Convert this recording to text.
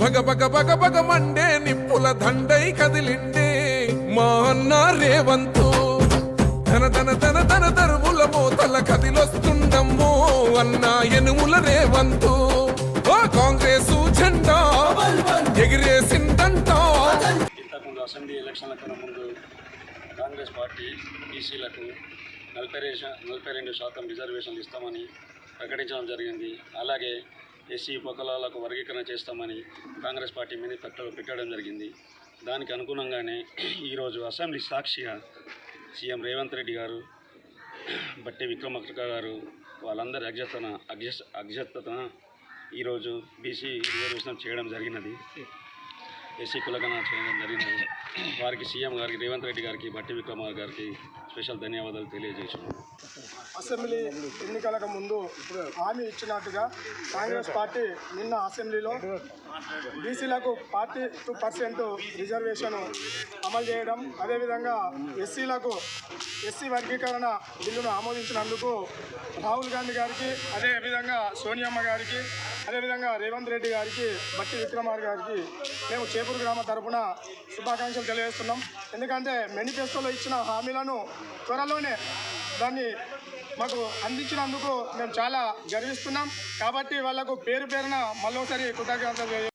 బగ బగ బగ బగ Monday నిప్పుల దండై కదిలిండే మా అన్న రేవంతు ధన ధన ధన ధన దరువుల మోతల కదిలొస్తుండమ్మో అన్న ఎనుముల రేవంతు కాంగ్రెస్ జెండా ఎగిరేసిందంట. ఇంతకుముందు అసెంబ్లీ ఎలక్షన్ల కన్నా ముందు కాంగ్రెస్ పార్టీ బీసీలకు 42% రిజర్వేషన్లు ఇస్తామని ప్రకటించడం జరిగింది. అలాగే ఎస్సీ ఉపకులాలకు వర్గీకరణ చేస్తామని కాంగ్రెస్ పార్టీ మేనిఫెస్టోలో పెట్టడం జరిగింది. దానికి అనుగుణంగానే ఈరోజు అసెంబ్లీ సాక్షిగా సీఎం రేవంత్ రెడ్డి గారు, బట్టి విక్రమార్క గారు వాళ్ళందరి అధ్యక్షతన ఈరోజు బీసీ రిజర్వేషన్ చేయడం జరిగినది. ఎస్సీ కులగణన చేయడం జరిగినది. వారికి సీఎం గారికి, రేవంత్ రెడ్డి గారికి, బట్టి విక్రమార్క గారికి స్పెషల్ ధన్యవాదాలు తెలియజేస్తున్నాం. అసెంబ్లీ ఎన్నికలకు ముందు హామీ ఇచ్చినట్టుగా కాంగ్రెస్ పార్టీ నిన్న అసెంబ్లీలో బీసీలకు 42% రిజర్వేషన్ అమలు చేయడం, అదేవిధంగా ఎస్సీ వర్గీకరణ బిల్లును ఆమోదించినందుకు రాహుల్ గాంధీ గారికి, అదేవిధంగా సోనియమ్మ గారికి, అదేవిధంగా రేవంత్ రెడ్డి గారికి, బట్టి విక్రమార్క గారికి మేము చేపూరు గ్రామ తరఫున శుభాకాంక్షలు తెలియజేస్తున్నాం. ఎందుకంటే మేనిఫెస్టోలో ఇచ్చిన హామీలను త్వరలోనే దాన్ని మాకు అందించినందుకు మేము చాలా గర్విస్తున్నాం. కాబట్టి వాళ్లకు పేరు పేరున మళ్ళొకసారి కృతజ్ఞతలు